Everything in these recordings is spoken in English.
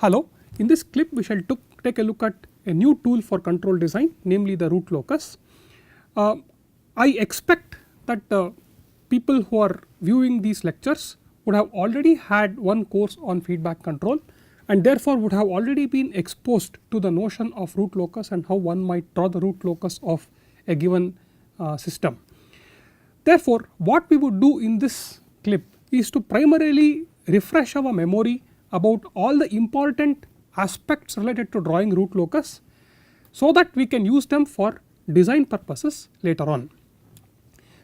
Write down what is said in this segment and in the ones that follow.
Hello, in this clip we shall take a look at a new tool for control design, namely the root locus. I expect that people who are viewing these lectures would have already had one course on feedback control and therefore would have already been exposed to the notion of root locus and how one might draw the root locus of a given system. Therefore, what we would do in this clip is to primarily refresh our memory about all the important aspects related to drawing root locus, so that we can use them for design purposes later on.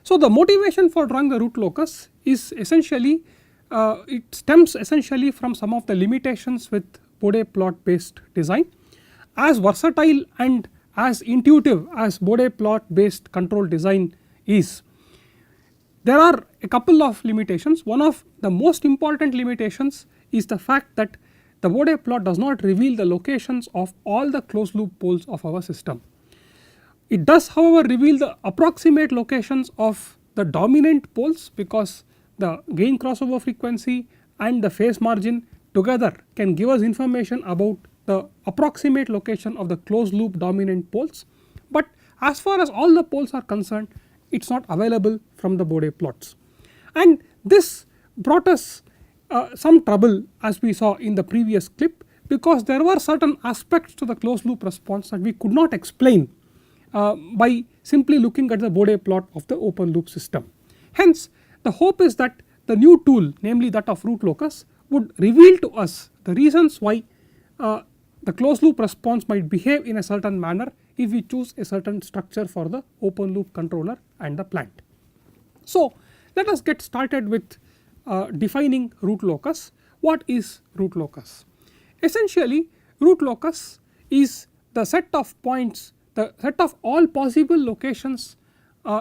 So, the motivation for drawing the root locus is essentially it stems essentially from some of the limitations with Bode plot based design. As versatile and as intuitive as Bode plot based control design is, there are a couple of limitations. One of the most important limitations is the fact that the Bode plot does not reveal the locations of all the closed loop poles of our system. It does however reveal the approximate locations of the dominant poles, because the gain crossover frequency and the phase margin together can give us information about the approximate location of the closed loop dominant poles, but as far as all the poles are concerned, it is not available from the Bode plots. And this brought us some trouble, as we saw in the previous clip, because there were certain aspects to the closed loop response that we could not explain by simply looking at the Bode plot of the open loop system. Hence, the hope is that the new tool, namely that of root locus, would reveal to us the reasons why the closed loop response might behave in a certain manner if we choose a certain structure for the open loop controller and the plant. So, let us get started with defining root locus. What is root locus? Essentially, root locus is the set of points, the set of all possible locations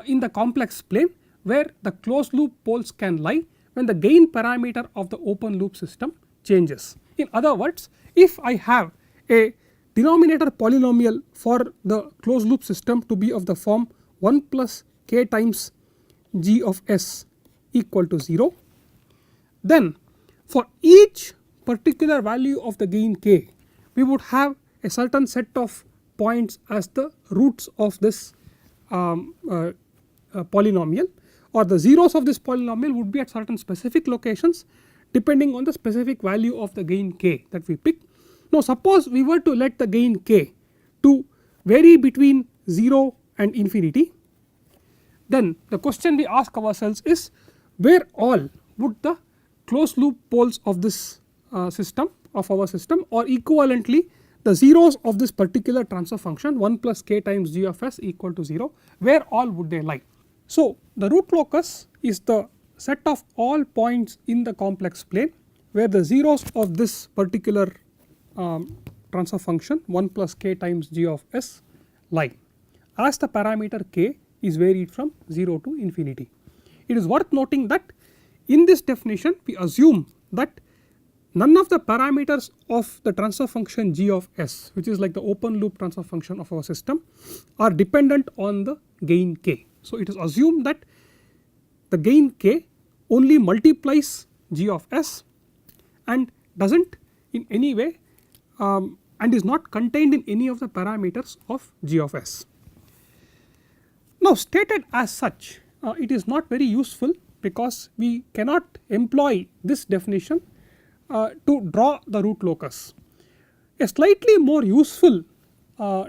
in the complex plane where the closed loop poles can lie when the gain parameter of the open loop system changes. In other words, if I have a denominator polynomial for the closed loop system to be of the form 1 plus k times g of s equal to 0, then for each particular value of the gain k, we would have a certain set of points as the roots of this polynomial, or the zeros of this polynomial would be at certain specific locations depending on the specific value of the gain k that we pick. Now, suppose we were to let the gain k to vary between 0 and infinity, then the question we ask ourselves is, where all would the closed loop poles of this system, of our system, or equivalently the zeros of this particular transfer function 1 plus k times g of s equal to 0, where all would they lie? So, the root locus is the set of all points in the complex plane where the zeros of this particular transfer function 1 plus k times g of s lie, as the parameter k is varied from 0 to infinity. It is worth noting that in this definition we assume that none of the parameters of the transfer function g of s, which is like the open loop transfer function of our system, are dependent on the gain k. So, it is assumed that the gain k only multiplies g of s and does not in any way and is not contained in any of the parameters of g of s. Now, stated as such, it is not very useful, because we cannot employ this definition to draw the root locus. A slightly more useful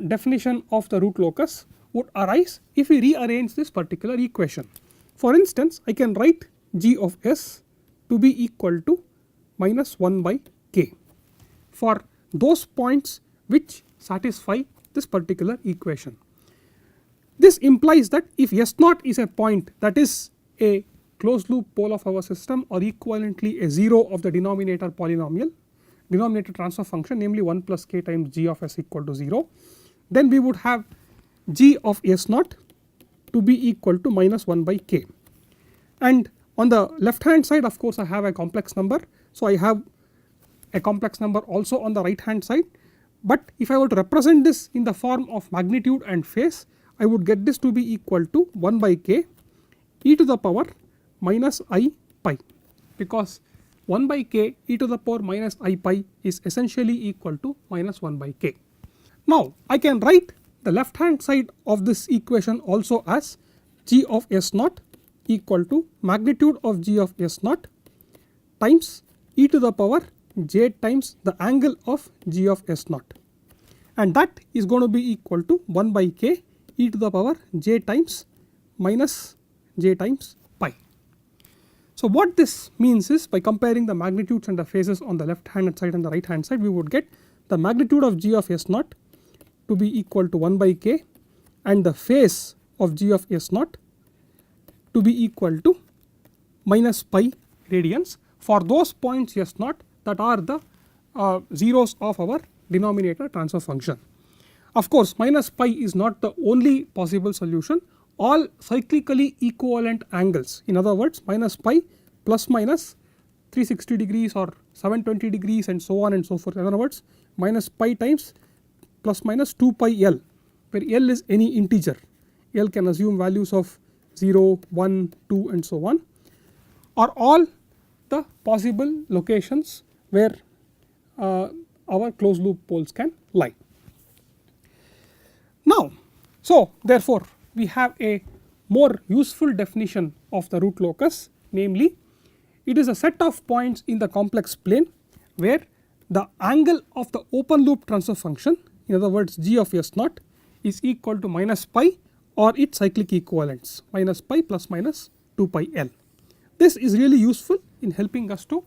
definition of the root locus would arise if we rearrange this particular equation. For instance, I can write g of s to be equal to minus 1 by k for those points which satisfy this particular equation. This implies that if s naught is a point that is a closed loop pole of our system, or equivalently a 0 of the denominator polynomial, denominator transfer function, namely 1 plus k times g of s equal to 0, then we would have g of s naught to be equal to minus 1 by k. And on the left hand side, of course, I have a complex number. So, I have a complex number also on the right hand side, but if I were to represent this in the form of magnitude and phase, I would get this to be equal to 1 by k e to the power minus I pi, because 1 by k e to the power minus I pi is essentially equal to minus 1 by k. Now I can write the left hand side of this equation also as g of s naught equal to magnitude of g of s naught times e to the power j times the angle of g of s naught, and that is going to be equal to 1 by k e to the power j times minus j times pi. So what this means is, by comparing the magnitudes and the phases on the left hand side and the right hand side, we would get the magnitude of g of s naught to be equal to 1 by k and the phase of g of s naught to be equal to minus pi radians for those points s naught that are the zeros of our denominator transfer function. Of course, minus pi is not the only possible solution. All cyclically equivalent angles, in other words minus pi plus minus 360 degrees or 720 degrees and so on and so forth. In other words, minus pi times plus minus 2 pi l, where l is any integer. L can assume values of 0, 1, 2 and so on, are all the possible locations where our closed loop poles can lie. Now, so therefore we have a more useful definition of the root locus, namely it is a set of points in the complex plane where the angle of the open loop transfer function, in other words g of s naught, is equal to minus pi or its cyclic equivalents, minus pi plus minus 2 pi l. This is really useful in helping us to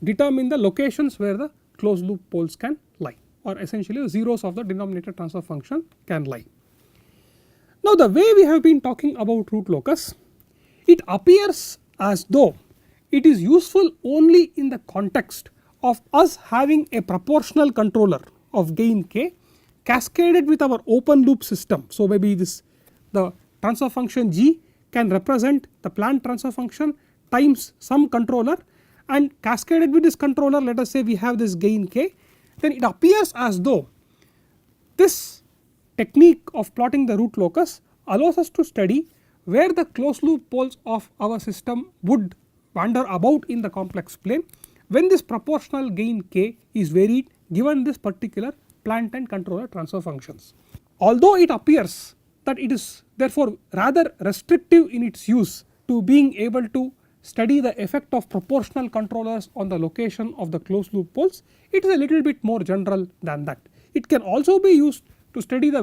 determine the locations where the closed loop poles can lie, or essentially the zeros of the denominator transfer function can lie. Now the way we have been talking about root locus, it appears as though it is useful only in the context of us having a proportional controller of gain k cascaded with our open loop system. So maybe the transfer function g can represent the planned transfer function times some controller, and cascaded with this controller, let us say we have this gain k, then it appears as though this technique of plotting the root locus allows us to study where the closed loop poles of our system would wander about in the complex plane when this proportional gain k is varied given this particular plant and controller transfer functions. Although it appears that it is therefore rather restrictive in its use to being able to study the effect of proportional controllers on the location of the closed loop poles, it is a little bit more general than that. It can also be used to study the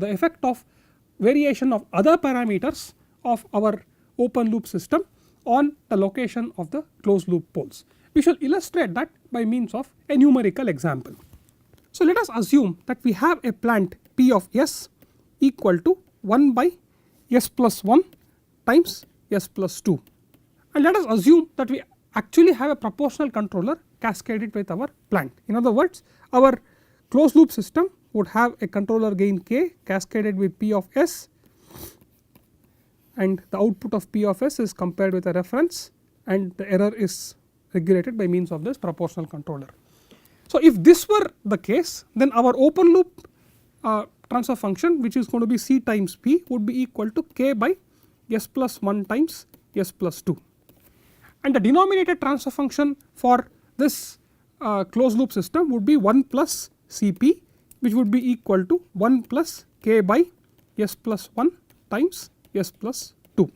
effect of variation of other parameters of our open loop system on the location of the closed loop poles. We shall illustrate that by means of a numerical example. So let us assume that we have a plant P of s equal to 1 by s plus 1 times s plus 2, and let us assume that we actually have a proportional controller cascaded with our plant. In other words, our closed loop system would have a controller gain k cascaded with P of s, and the output of P of s is compared with a reference, and the error is regulated by means of this proportional controller. So if this were the case, then our open loop transfer function, which is going to be c times p, would be equal to k by s plus 1 times s plus 2, and the denominator transfer function for this closed loop system would be 1 plus cp, which would be equal to 1 plus k by s plus 1 times s plus 2.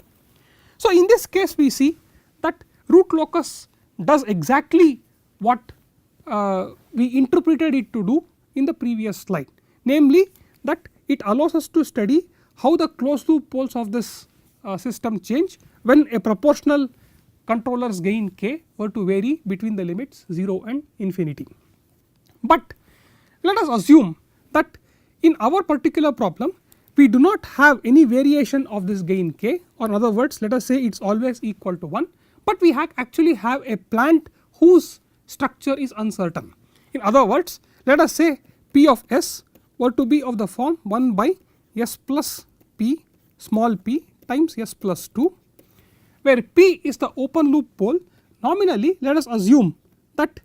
So in this case we see that root locus does exactly what we interpreted it to do in the previous slide, namely that it allows us to study how the closed loop poles of this system change when a proportional controller's gain k were to vary between the limits 0 and infinity. But let us assume that in our particular problem we do not have any variation of this gain k, or in other words let us say it is always equal to 1, but we actually have a plant whose structure is uncertain. In other words, let us say P of s were to be of the form 1 by s plus p small p times s plus 2, where p is the open loop pole. Nominally let us assume that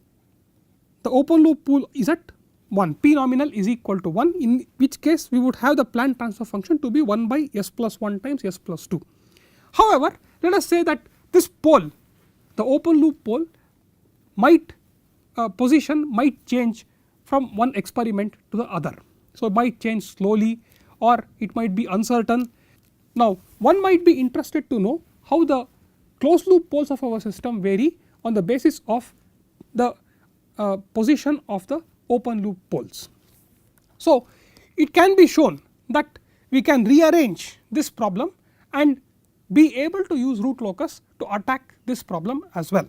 the open loop pole is at 1, p nominal is equal to 1, in which case we would have the plant transfer function to be 1 by s plus 1 times s plus 2. However, let us say that this pole the open loop pole might position might change from one experiment to the other. So, it might change slowly or it might be uncertain. Now, one might be interested to know how the closed loop poles of our system vary on the basis of the position of the open loop poles. So, it can be shown that we can rearrange this problem and be able to use root locus to attack this problem as well.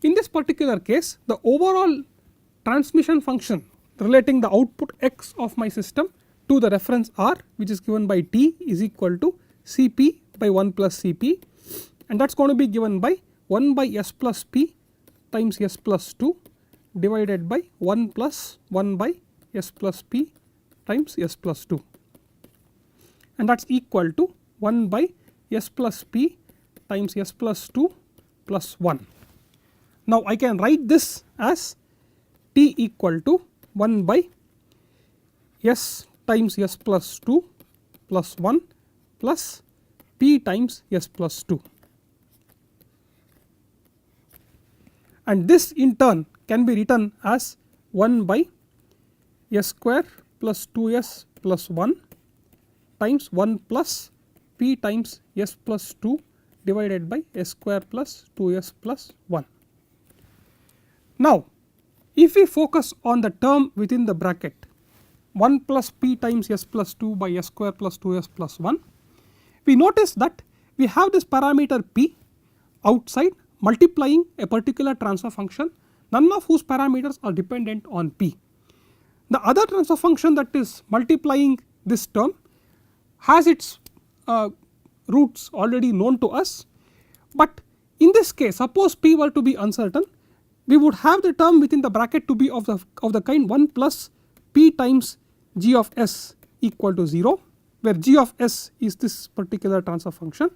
In this particular case, the overall transmission function relating the output x of my system to the reference r, which is given by t, is equal to Cp by 1 plus Cp, and that is going to be given by 1 by s plus p times s plus 2 divided by 1 plus 1 by s plus p times s plus 2, and that is equal to 1 by s plus p times s plus 2 plus 1. Now, I can write this as t equal to 1 by s times s plus 2 plus 1 plus p times s plus 2, and this in turn can be written as 1 by s square plus 2s plus 1 times 1 plus p times s plus 2 divided by s square plus 2s plus 1. Now, if we focus on the term within the bracket 1 plus p times s plus 2 by s square plus 2s plus 1, we notice that we have this parameter p outside multiplying a particular transfer function, none of whose parameters are dependent on p. The other transfer function that is multiplying this term has its roots already known to us, but in this case suppose p were to be uncertain, we would have the term within the bracket to be of the kind 1 plus p times g of s equal to 0, where g of s is this particular transfer function,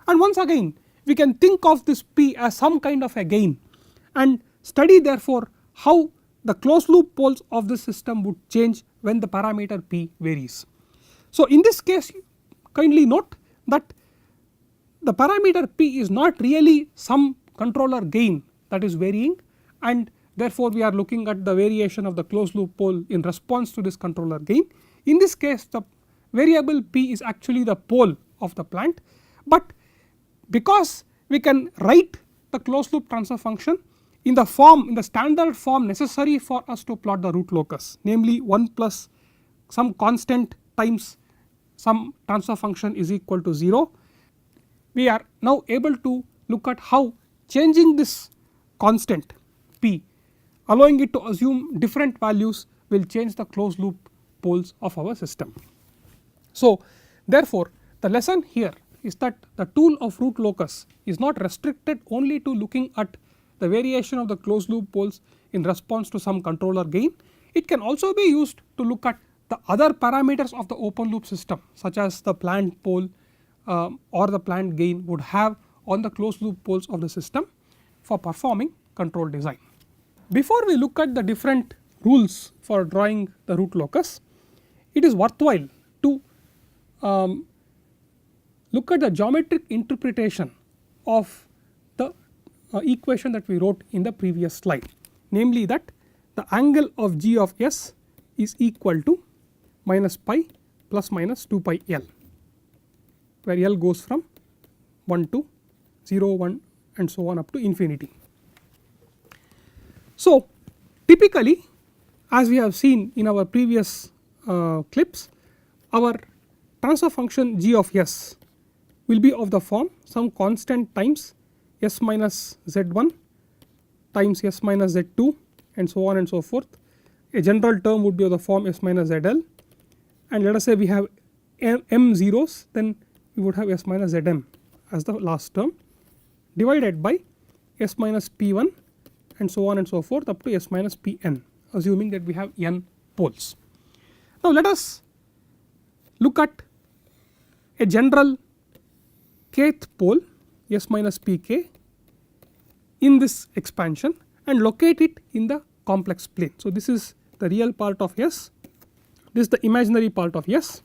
and once again we can think of this p as some kind of a gain and study therefore how the closed loop poles of this system would change when the parameter p varies. So, in this case kindly note that the parameter p is not really some controller gain that is varying, and therefore we are looking at the variation of the closed loop pole in response to this controller gain. In this case the variable p is actually the pole of the plant, but because we can write the closed loop transfer function in the standard form necessary for us to plot the root locus, namely 1 plus some constant times some transfer function is equal to 0, we are now able to look at how changing this constant p, allowing it to assume different values, will change the closed loop poles of our system. So, therefore, the lesson here is that the tool of root locus is not restricted only to looking at the variation of the closed loop poles in response to some controller gain. It can also be used to look at the other parameters of the open loop system, such as the plant pole or the plant gain would have on the closed loop poles of the system for performing control design. Before we look at the different rules for drawing the root locus, it is worthwhile to look at the geometric interpretation of the equation that we wrote in the previous slide, namely that the angle of g of s is equal to minus pi plus minus 2 pi l, where l goes from 1 to 0, 1 and so on up to infinity. So, typically as we have seen in our previous clips, our transfer function g of s will be of the form some constant times s minus z1 times s minus z2 and so on and so forth. A general term would be of the form s minus zl, and let us say we have m zeros, then we would have s minus zm as the last term, divided by s minus p1 and so on and so forth up to s minus pn, assuming that we have n poles. Now, let us look at a general kth pole s minus pk in this expansion and locate it in the complex plane. So, this is the real part of s, this is the imaginary part of s,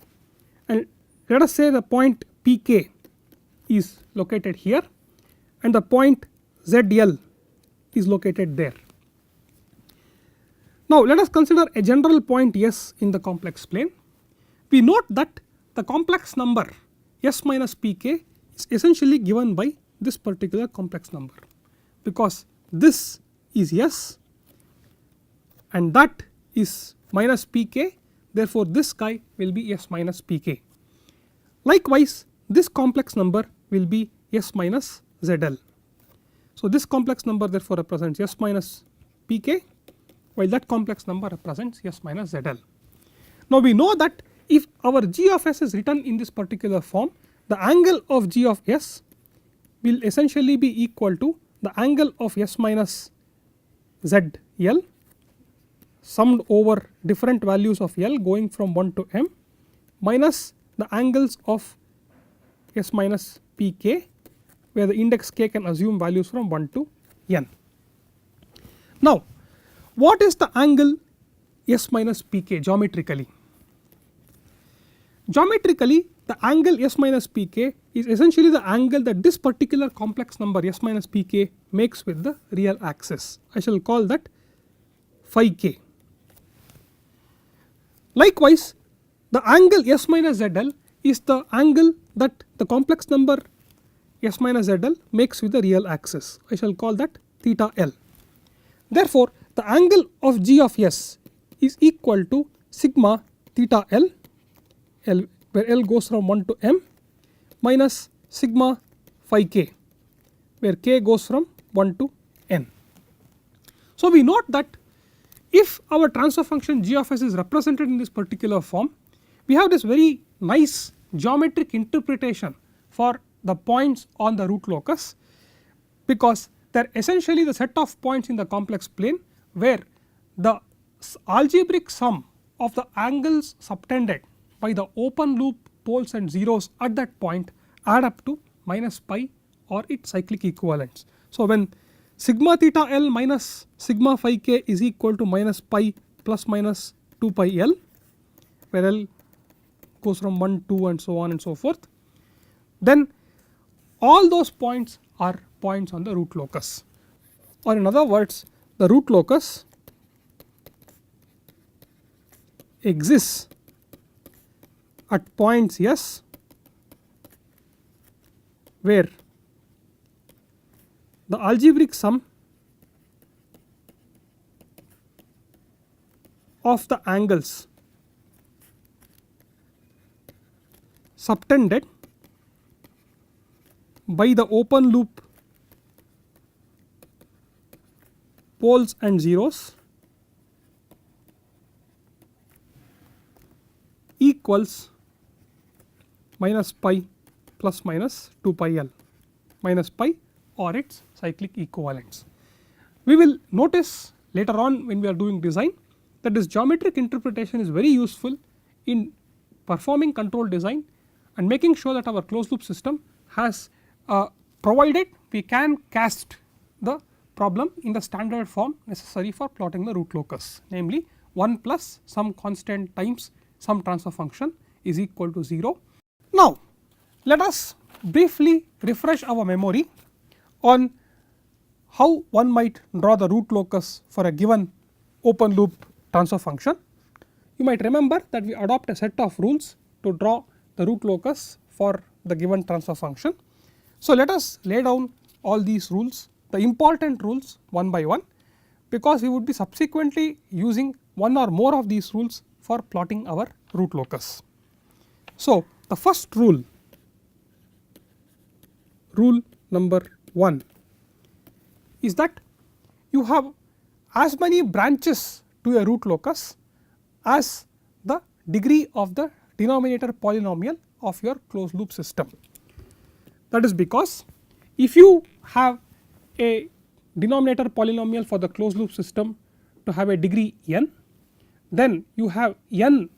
and let us say the point pk is located here and the point ZL is located there. Now let us consider a general point S in the complex plane. We note that the complex number S minus Pk is essentially given by this particular complex number, because this is S and that is minus Pk, therefore this guy will be S minus Pk. Likewise this complex number will be S minus ZL. So this complex number therefore represents S minus Pk, while that complex number represents S minus ZL. Now we know that if our g of s is written in this particular form, the angle of g of s will essentially be equal to the angle of S minus ZL summed over different values of L going from 1 to m minus the angles of S minus Pk, where the index k can assume values from 1 to n. Now what is the angle S minus Pk geometrically? Geometrically the angle S minus Pk is essentially the angle that this particular complex number S minus Pk makes with the real axis. I shall call that phi k. Likewise the angle S minus ZL is the angle that the complex number S minus ZL makes with the real axis. I shall call that theta L. Therefore the angle of g of s is equal to sigma theta L, where L goes from 1 to m, minus sigma phi k, where k goes from 1 to n. So we note that if our transfer function g of s is represented in this particular form, we have this very nice geometric interpretation for the points on the root locus, because they are essentially the set of points in the complex plane where the algebraic sum of the angles subtended by the open loop poles and zeros at that point add up to minus pi or its cyclic equivalents. So when sigma theta L minus sigma phi k is equal to minus pi plus minus 2 pi L, where L goes from 1, 2 and so on and so forth, then all those points are points on the root locus, or in other words the root locus exists at points S where the algebraic sum of the angles subtended by the open loop poles and zeros equals minus pi plus minus 2 pi L, minus pi or its cyclic equivalents. We will notice later on when we are doing design that this geometric interpretation is very useful in performing control design and making sure that our closed loop system has provided we can cast the problem in the standard form necessary for plotting the root locus, namely 1 plus some constant times some transfer function is equal to 0. Now let us briefly refresh our memory on how one might draw the root locus for a given open loop transfer function. You might remember that we adopt a set of rules to draw the root locus for the given transfer function. So let us lay down all these rules, the important rules one by one, because we would be subsequently using one or more of these rules for plotting our root locus. So the first rule, rule number 1, is that you have as many branches to a root locus as the degree of the denominator polynomial of your closed loop system. That is because if you have a denominator polynomial for the closed loop system to have a degree n, then you have n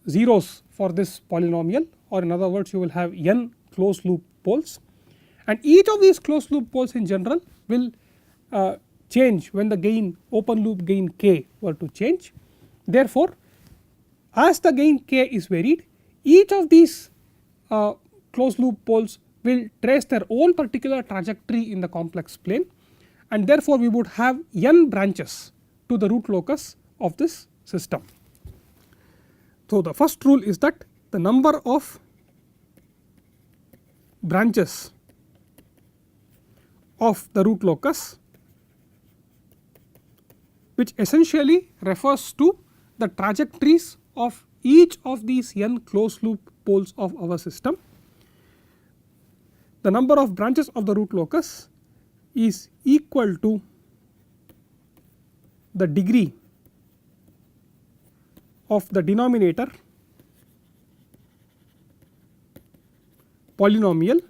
zeros for this polynomial, or in other words you will have n closed loop poles, and each of these closed loop poles in general will change when the gain open loop gain k were to change. Therefore as the gain k is varied, each of these closed loop poles will trace their own particular trajectory in the complex plane, and therefore we would have n branches to the root locus of this system. So the first rule is that the number of branches of the root locus, which essentially refers to the trajectories of each of these n closed loop poles of our system. The number of branches of the root locus is equal to the degree of the denominator polynomial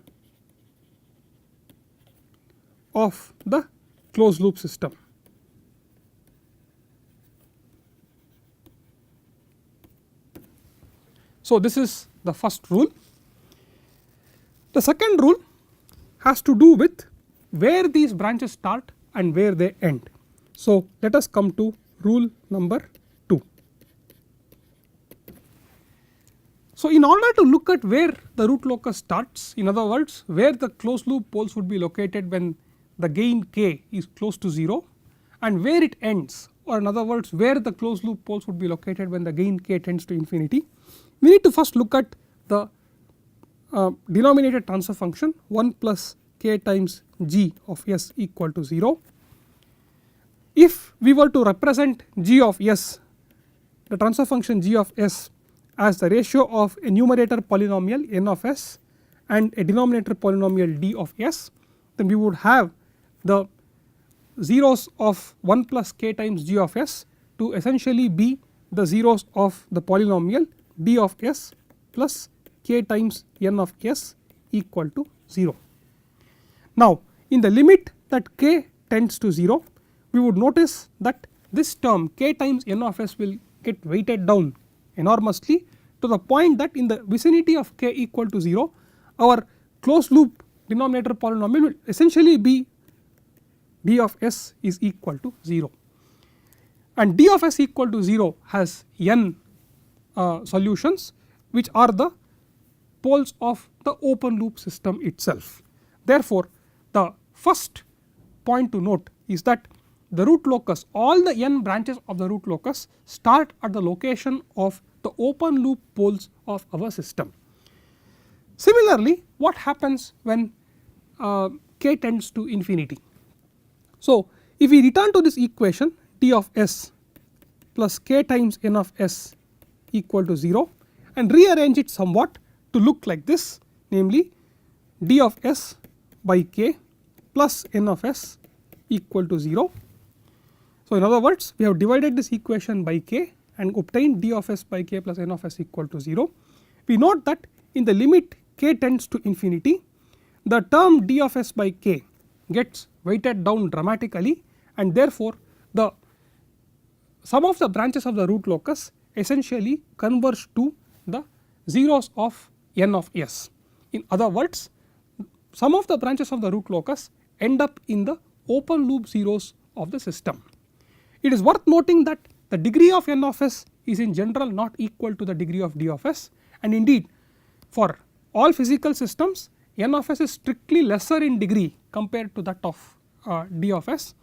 of the closed loop system. So this is the first rule. The second rule has to do with where these branches start and where they end. So let us come to rule number 2. So in order to look at where the root locus starts, in other words where the closed loop poles would be located when the gain k is close to 0, and where it ends, or in other words where the closed loop poles would be located when the gain k tends to infinity, we need to first look at the denominator transfer function 1 plus k times g of s equal to 0. If we were to represent g of s, the transfer function g of s, as the ratio of a numerator polynomial n of s and a denominator polynomial d of s, then we would have the zeros of 1 plus k times g of s to essentially be the zeros of the polynomial d of s plus k times n of s equal to 0. Now in the limit that k tends to 0, we would notice that this term k times n of s will get weighted down enormously to the point that in the vicinity of k equal to 0, our closed loop denominator polynomial will essentially be d of s is equal to 0, and d of s equal to 0 has n solutions which are the poles of the open loop system itself. Therefore the first point to note is that the root locus, all the n branches of the root locus start at the location of the open loop poles of our system. Similarly, what happens when k tends to infinity? So if we return to this equation d of s plus k times n of s equal to 0 and rearrange it somewhat to look like this, namely d of s by k plus n of s equal to 0. So in other words, we have divided this equation by k and obtained d of s by k plus n of s equal to 0. We note that in the limit k tends to infinity, the term d of s by k gets weighted down dramatically, and therefore the sum of the branches of the root locus essentially converge to the zeros of n of s. In other words, some of the branches of the root locus end up in the open loop zeros of the system. It is worth noting that the degree of n of s is in general not equal to the degree of d of s, and indeed for all physical systems n of s is strictly lesser in degree compared to that of d of s,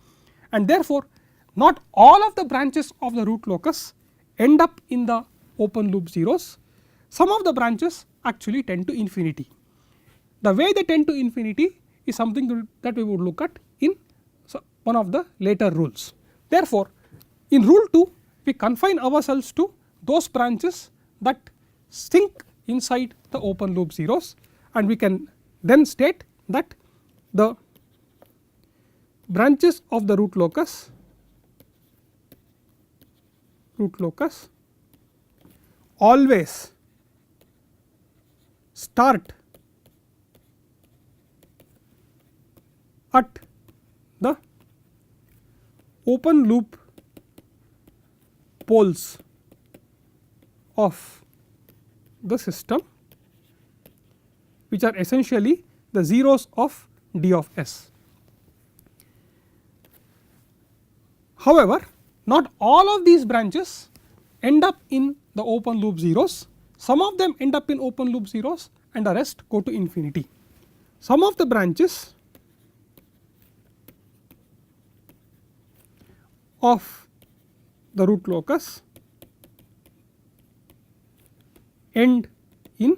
and therefore not all of the branches of the root locus end up in the open loop zeros. Some of the branches actually tend to infinity. The way they tend to infinity is something that we would look at in one of the later rules. Therefore in rule 2 we confine ourselves to those branches that sink inside the open loop zeros, and we can then state that the branches of the root locus always start at the open loop poles of the system, which are essentially the zeros of d of s. However, not all of these branches end up in the open loop zeros. Some of them end up in open loop zeros and the rest go to infinity. some of the branches of the root locus end in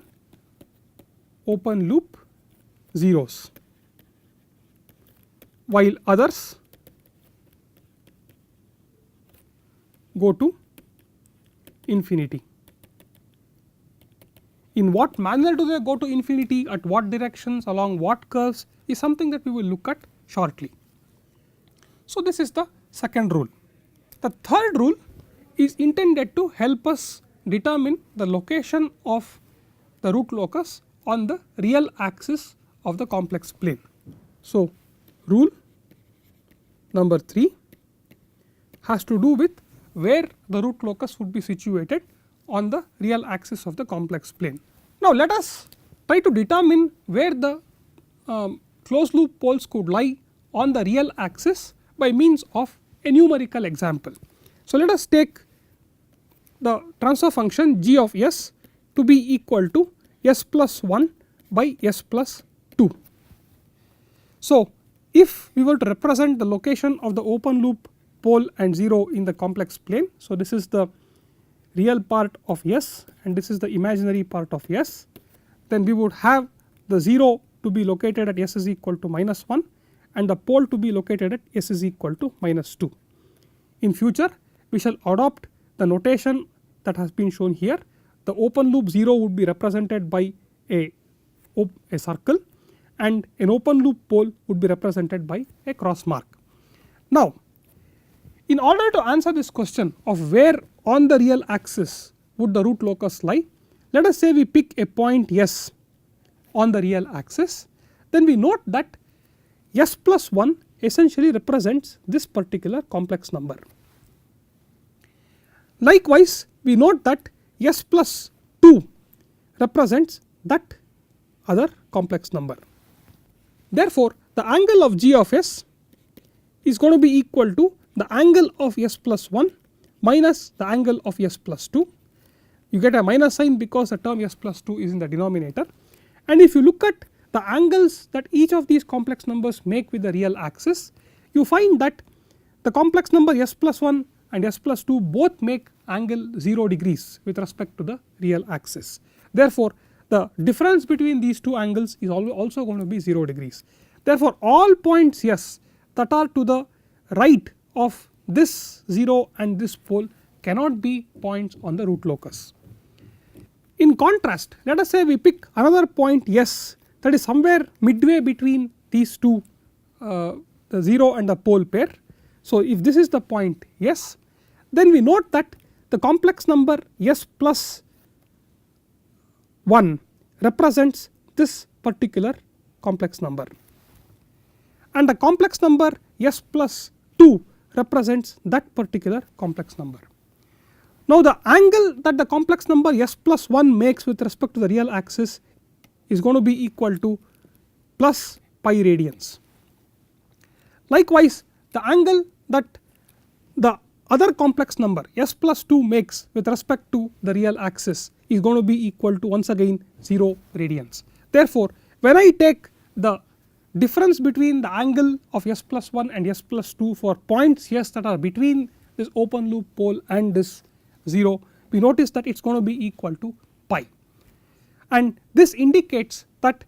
open loop zeros, while others go to infinity. In what manner do they go to infinity, at what directions, along what curves is something that we will look at shortly. So, this is the second rule. The third rule is intended to help us determine the location of the root locus on the real axis of the complex plane. So, rule number 3 has to do with where the root locus would be situated on the real axis of the complex plane. Now, let us try to determine where the closed loop poles could lie on the real axis by means of a numerical example. So, let us take the transfer function g of s to be equal to s plus 1 by s plus 2. So, if we were to represent the location of the open loop pole and 0 in the complex plane. So, this is the real part of s and this is the imaginary part of s, then we would have the 0 to be located at s is equal to minus 1 and the pole to be located at s is equal to minus 2. In future we shall adopt the notation that has been shown here. The open loop 0 would be represented by a circle and an open loop pole would be represented by a cross mark. Now, in order to answer this question of where on the real axis would the root locus lie, let us say we pick a point s on the real axis, then we note that s plus 1 essentially represents this particular complex number. Likewise, we note that s plus 2 represents that other complex number. Therefore, the angle of g of s is going to be equal to the angle of s plus 1 minus the angle of s plus 2. You get a minus sign because the term s plus 2 is in the denominator, and if you look at the angles that each of these complex numbers make with the real axis, you find that the complex number s plus 1 and s plus 2 both make angle 0 degrees with respect to the real axis. Therefore, the difference between these two angles is also going to be 0 degrees. Therefore, all points s that are to the right of this 0 and this pole cannot be points on the root locus. In contrast, let us say we pick another point s that is somewhere midway between these two, the 0 and the pole pair. So, if this is the point s, then we note that the complex number s plus 1 represents this particular complex number and the complex number s plus 2 represents that particular complex number. Now, the angle that the complex number s plus 1 makes with respect to the real axis is going to be equal to plus pi radians. Likewise, the angle that the other complex number s plus 2 makes with respect to the real axis is going to be equal to once again 0 radians. Therefore, when I take the difference between the angle of s plus 1 and s plus 2 for points s that are between this open loop pole and this 0, we notice that it is going to be equal to pi, and this indicates that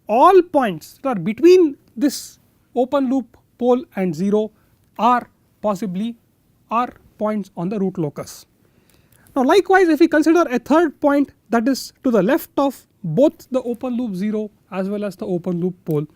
all points that are between this open loop pole and 0 are points on the root locus. Now, likewise, if we consider a third point that is to the left of both the open loop 0 as well as the open loop pole,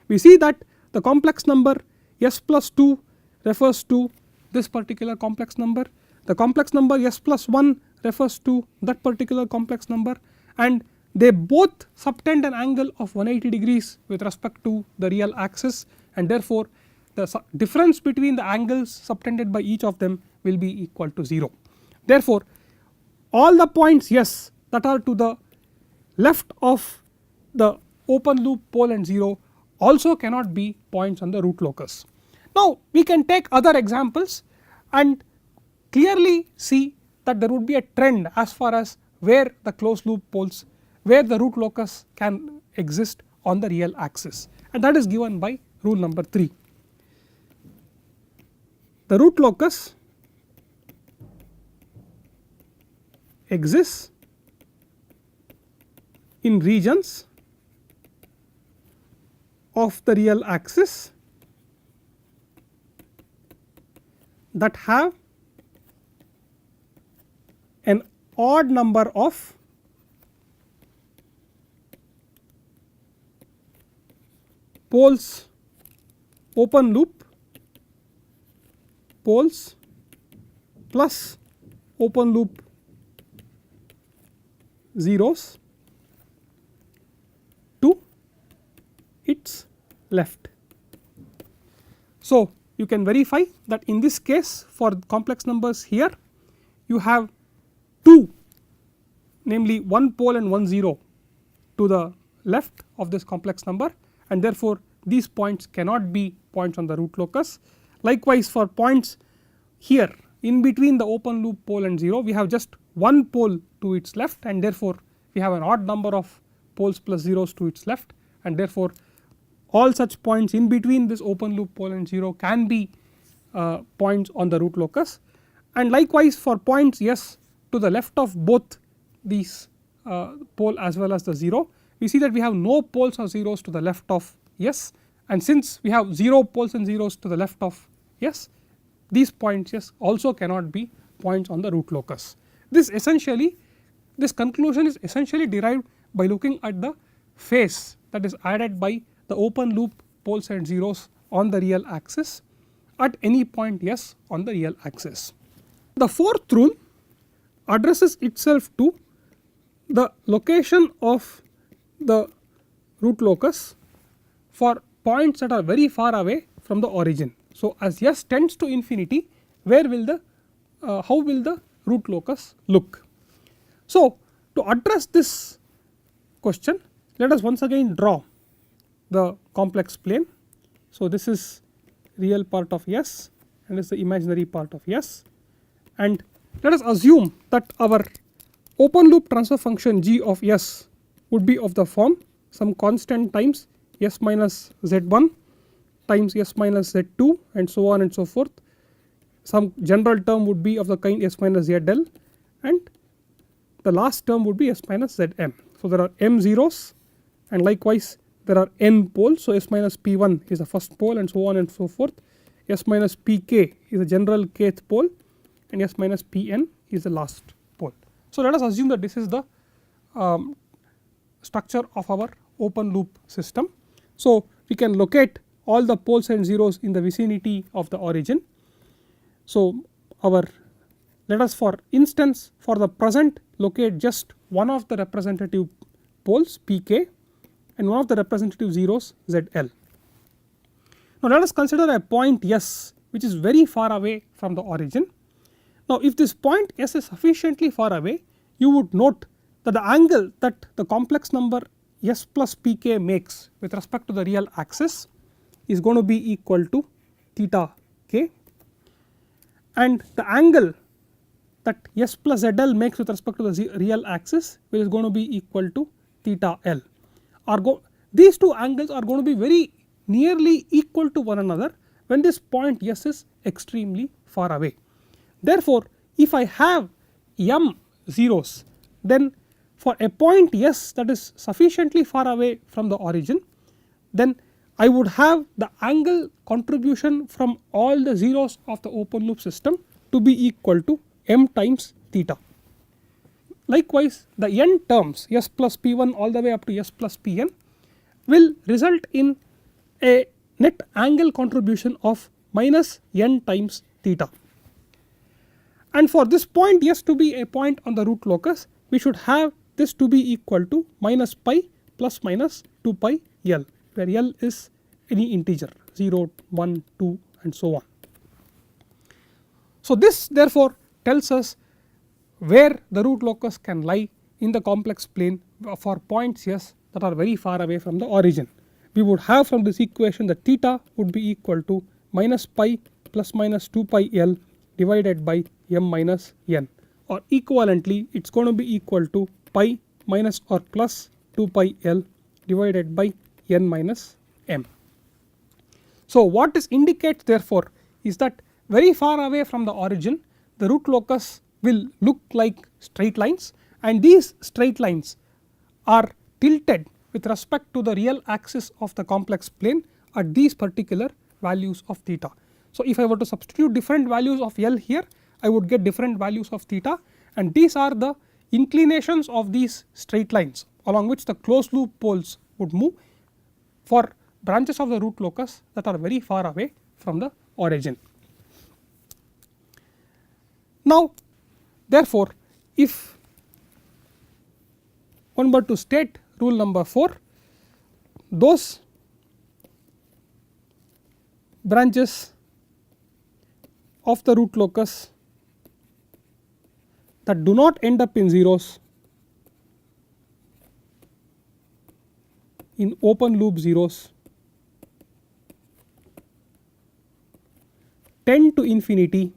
we see that the complex number s plus 2 refers to this particular complex number, the complex number s plus 1 refers to that particular complex number, and they both subtend an angle of 180 degrees with respect to the real axis, and therefore, the difference between the angles subtended by each of them will be equal to 0. Therefore, all the points s that are to the left of the open loop pole and 0 also cannot be points on the root locus. Now, we can take other examples and clearly see that there would be a trend as far as where the closed loop poles, where the root locus can exist on the real axis, and that is given by rule number 3. The root locus exists in regions of the real axis that have an odd number of poles, open loop poles plus open loop zeros to its left. So, you can verify that in this case for complex numbers here you have 2, namely 1 pole and 1 0 to the left of this complex number, and therefore these points cannot be points on the root locus. Likewise for points here in between the open loop pole and 0 we have just 1 pole to its left, and therefore we have an odd number of poles plus zeros to its left, and therefore all such points in between this open loop pole and 0 can be points on the root locus. And likewise for points S to the left of both these pole as well as the 0, we see that we have no poles or zeros to the left of S, and since we have 0 poles and zeros to the left of S, these points S also cannot be points on the root locus. This conclusion is essentially derived by looking at the phase that is added by the open loop poles and zeros on the real axis at any point S on the real axis. The fourth rule addresses itself to the location of the root locus for points that are very far away from the origin. So, as S tends to infinity, where will the how will the root locus look? So, to address this question, let us once again draw the complex plane. So, this is real part of S and this is the imaginary part of S, and let us assume that our open loop transfer function g of S would be of the form some constant times S minus z1 times S minus z2 and so on and so forth. Some general term would be of the kind S minus zl, and the last term would be S minus zm. So, there are m zeros and likewise there are n poles. So, S minus p1 is the first pole and so on and so forth. S minus pk is the general kth pole, and S minus pn is the last pole. So, let us assume that this is the structure of our open loop system. So, we can locate all the poles and zeros in the vicinity of the origin. So, let us for instance for the present locate just one of the representative poles pk and one of the representative zeros zl. Now, let us consider a point S which is very far away from the origin. Now, if this point S is sufficiently far away, you would note that the angle that the complex number S plus pk makes with respect to the real axis is going to be equal to theta k, and the angle that S plus zl makes with respect to the real axis is going to be equal to theta l. These two angles are going to be very nearly equal to one another when this point S is extremely far away. Therefore, if I have m zeros, then for a point S that is sufficiently far away from the origin, then I would have the angle contribution from all the zeros of the open loop system to be equal to m times theta. Likewise, the n terms S plus p1 all the way up to S plus pn will result in a net angle contribution of minus n times theta. And for this point S to be a point on the root locus, we should have this to be equal to minus pi plus minus 2 pi l, where l is any integer 0, 1, 2 and so on. So, this therefore tells us where the root locus can lie in the complex plane for points S that are very far away from the origin. We would have from this equation that theta would be equal to minus pi plus minus 2 pi l divided by m minus n, or equivalently it is going to be equal to pi minus or plus 2 pi l divided by n minus m. So, what this indicates therefore is that very far away from the origin the root locus will look like straight lines, and these straight lines are tilted with respect to the real axis of the complex plane at these particular values of theta. So, if I were to substitute different values of L here, I would get different values of theta, and these are the inclinations of these straight lines along which the closed loop poles would move for branches of the root locus that are very far away from the origin. Now, therefore, if one were to state rule number 4, those branches of the root locus that do not end up in zeros in open loop zeros tend to infinity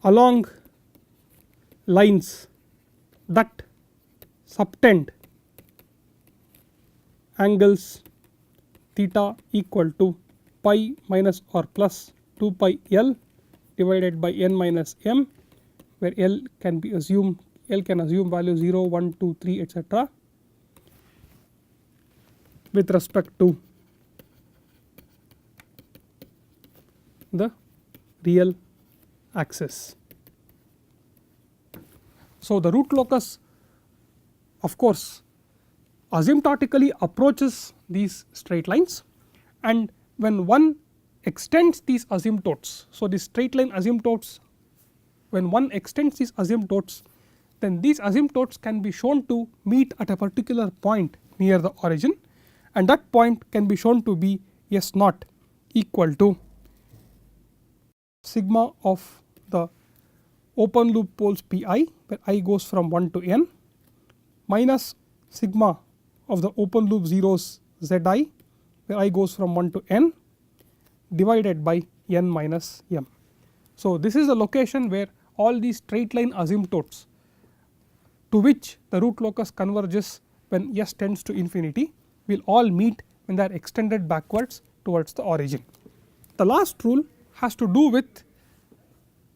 along lines that subtend angles theta equal to pi minus or plus 2 pi L divided by n minus m, where L can assume value 0, 1, 2, 3 etc. with respect to the real axis. So, the root locus of course asymptotically approaches these straight lines, and when one extends these asymptotes. So, the straight line asymptotes, when one extends these asymptotes, then these asymptotes can be shown to meet at a particular point near the origin, and that point can be shown to be S naught equal to sigma of the open loop poles pi, where I goes from 1 to n, minus sigma of the open loop zeros zi, where I goes from 1 to n, divided by n minus m. So, this is the location where all these straight line asymptotes to which the root locus converges when S tends to infinity will all meet when they are extended backwards towards the origin. The last rule has to do with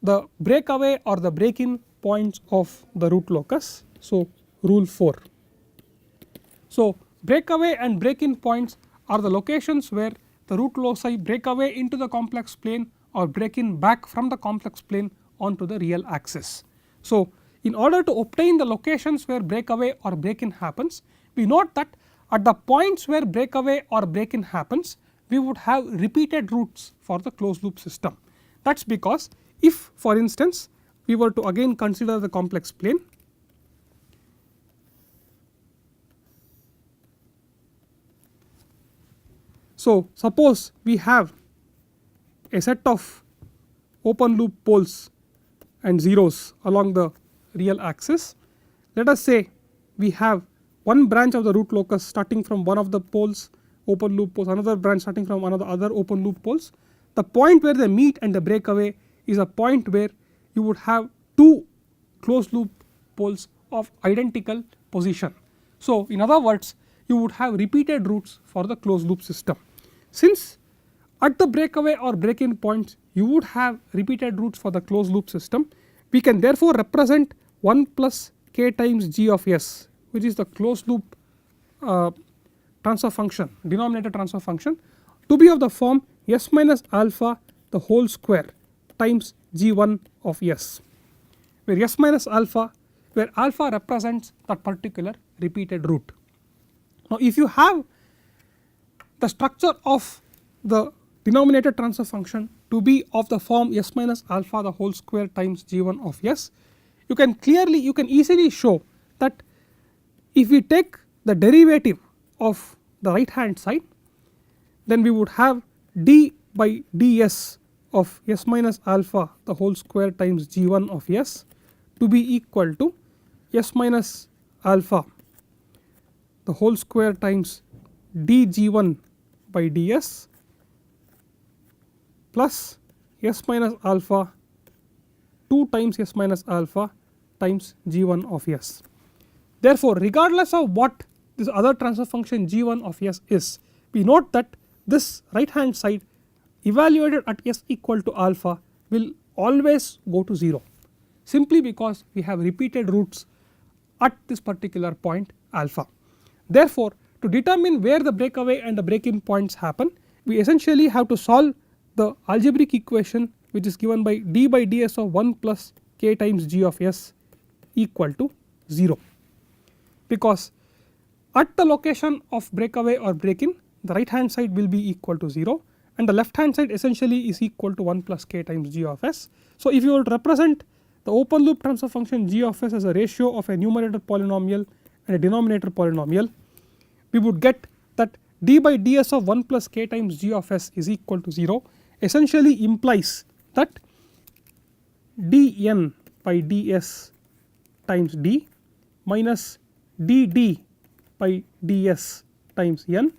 the breakaway or the break in points of the root locus. So, rule 4. So, breakaway and break in points are the locations where the root loci break away into the complex plane or break in back from the complex plane onto the real axis. So, in order to obtain the locations where breakaway or break in happens, we note that at the points where breakaway or break in happens, we would have repeated roots for the closed loop system. That is because if for instance we were to again consider the complex plane, so suppose we have a set of open loop poles and zeros along the real axis. Let us say we have one branch of the root locus starting from one of the poles open loop poles, another branch starting from another open loop poles. The point where they meet and the breakaway is a point where you would have two closed loop poles of identical position. So, in other words, you would have repeated roots for the closed loop system. Since at the breakaway or break in points you would have repeated roots for the closed loop system, we can therefore represent 1 plus k times g of s, which is the closed loop transfer function, denominator transfer function, to be of the form s minus alpha the whole square times g1 of s, where s minus alpha, where alpha represents that particular repeated root. Now, if you have the structure of the denominator transfer function to be of the form s minus alpha the whole square times g1 of s, you can easily show that if we take the derivative of the right hand side, then we would have d by ds of s minus alpha the whole square times g1 of s to be equal to s minus alpha the whole square times dg1 by ds plus s minus alpha 2 times s minus alpha times g1 of s. Therefore, regardless of what this other transfer function g1 of s is, we note that this right hand side evaluated at s equal to alpha will always go to 0, simply because we have repeated roots at this particular point alpha. Therefore, to determine where the breakaway and the break in points happen, we essentially have to solve the algebraic equation which is given by d by ds of 1 plus k times g of s equal to 0, because at the location of breakaway or break in, the right hand side will be equal to 0 and the left hand side essentially is equal to 1 plus k times g of s. So, if you were to represent the open loop transfer function g of s as a ratio of a numerator polynomial and a denominator polynomial, we would get that d by ds of 1 plus k times g of s is equal to 0 essentially implies that dn by ds times d minus dd by ds times n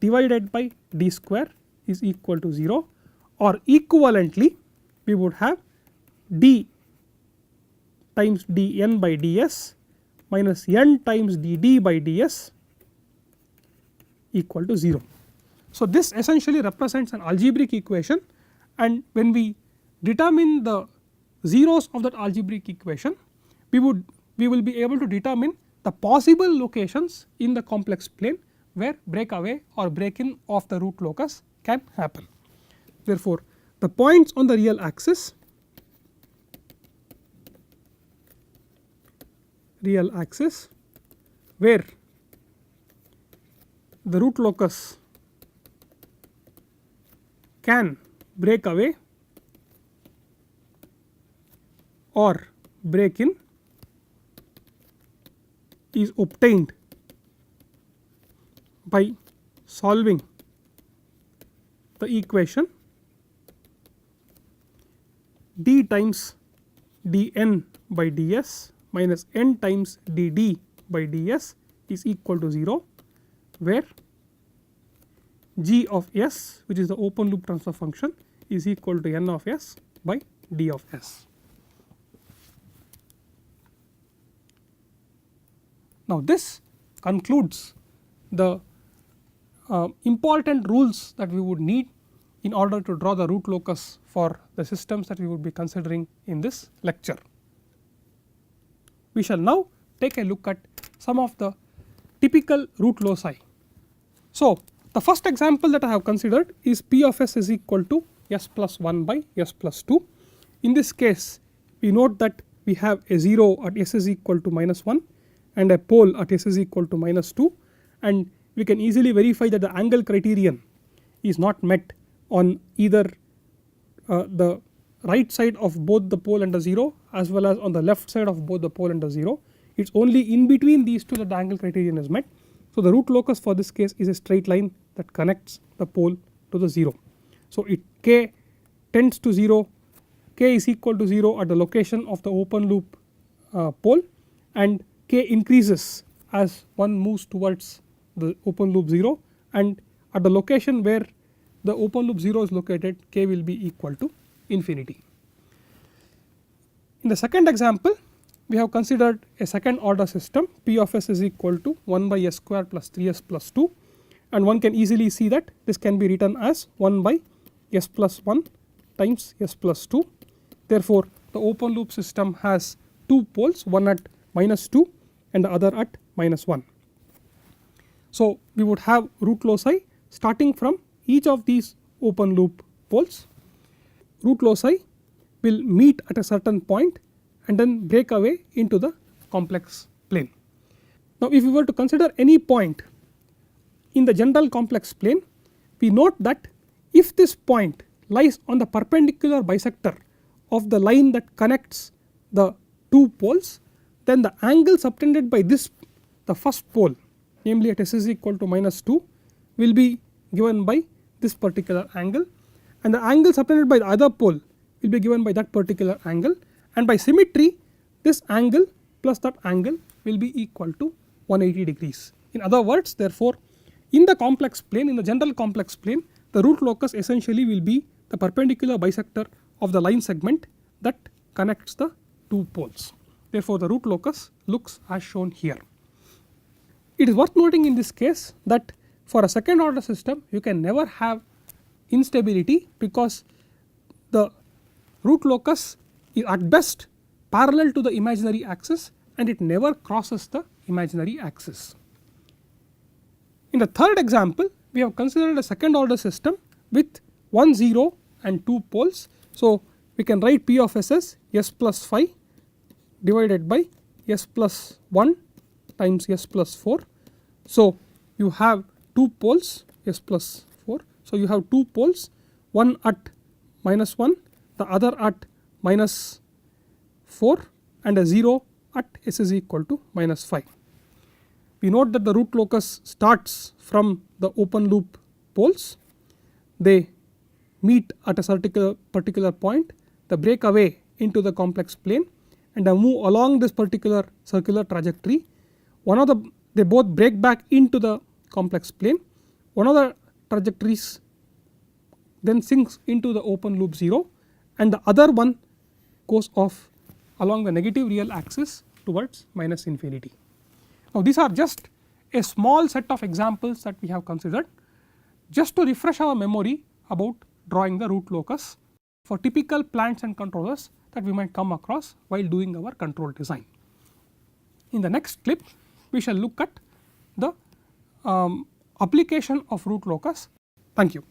divided by d square is equal to 0, or equivalently we would have d times dn by ds minus n times dd by ds equal to 0. So, this essentially represents an algebraic equation, and when we determine the zeros of that algebraic equation, we will be able to determine the possible locations in the complex plane where breakaway or break in of the root locus can happen. Therefore, the points on the real axis where the root locus can break away or break in is obtained by solving the equation d times dn by ds minus n times dd by ds is equal to 0, where g of s, which is the open loop transfer function, is equal to n of s by d of s. Now, this concludes the important rules that we would need in order to draw the root locus for the systems that we would be considering in this lecture. We shall now take a look at some of the typical root loci. So, the first example that I have considered is p of s is equal to s plus 1 by s plus 2. In this case, we note that we have a 0 at s is equal to minus 1 and a pole at s is equal to minus 2, and we can easily verify that the angle criterion is not met on either the right side of both the pole and the 0 as well as on the left side of both the pole and the 0. It is only in between these two that the angle criterion is met. So, the root locus for this case is a straight line that connects the pole to the 0. So, it k tends to 0, k is equal to 0 at the location of the open loop pole, and k increases as one moves towards the open loop 0, and at the location where the open loop 0 is located, k will be equal to infinity. In the second example, we have considered a second order system, p of s is equal to 1 by s square plus 3s plus 2, and one can easily see that this can be written as 1 by s plus 1 times s plus 2. Therefore, the open loop system has two poles, one at minus 2 and the other at minus 1. So, we would have root loci starting from each of these open loop poles. Root loci will meet at a certain point and then break away into the complex plane. Now, if we were to consider any point in the general complex plane, we note that if this point lies on the perpendicular bisector of the line that connects the two poles, then the angle subtended by this, the first pole, namely at s is equal to minus 2, will be given by this particular angle, and the angle subtended by the other pole will be given by that particular angle, and by symmetry this angle plus that angle will be equal to 180 degrees. In other words, therefore, in the complex plane, in the general complex plane, the root locus essentially will be the perpendicular bisector of the line segment that connects the two poles. Therefore, the root locus looks as shown here. it is worth noting in this case that for a second order system you can never have instability, because the root locus is at best parallel to the imaginary axis and it never crosses the imaginary axis. In the third example, we have considered a second order system with 1 0 and 2 poles. So, we can write P of s as s plus phi divided by s plus 1 times s plus 4. So, you have 2 poles s plus 4. So, you have 2 poles, one at minus 1, the other at minus 4 and a 0 at s is equal to minus 5. We note that the root locus starts from the open loop poles, they meet at a particular point, they break away into the complex plane and they move along this particular circular trajectory. They both break back into the complex plane, one of the trajectories then sinks into the open loop 0 and the other one goes off along the negative real axis towards minus infinity. Now, these are just a small set of examples that we have considered just to refresh our memory about drawing the root locus for typical plants and controllers that we might come across while doing our control design. In the next clip, we shall look at the application of root locus. Thank you.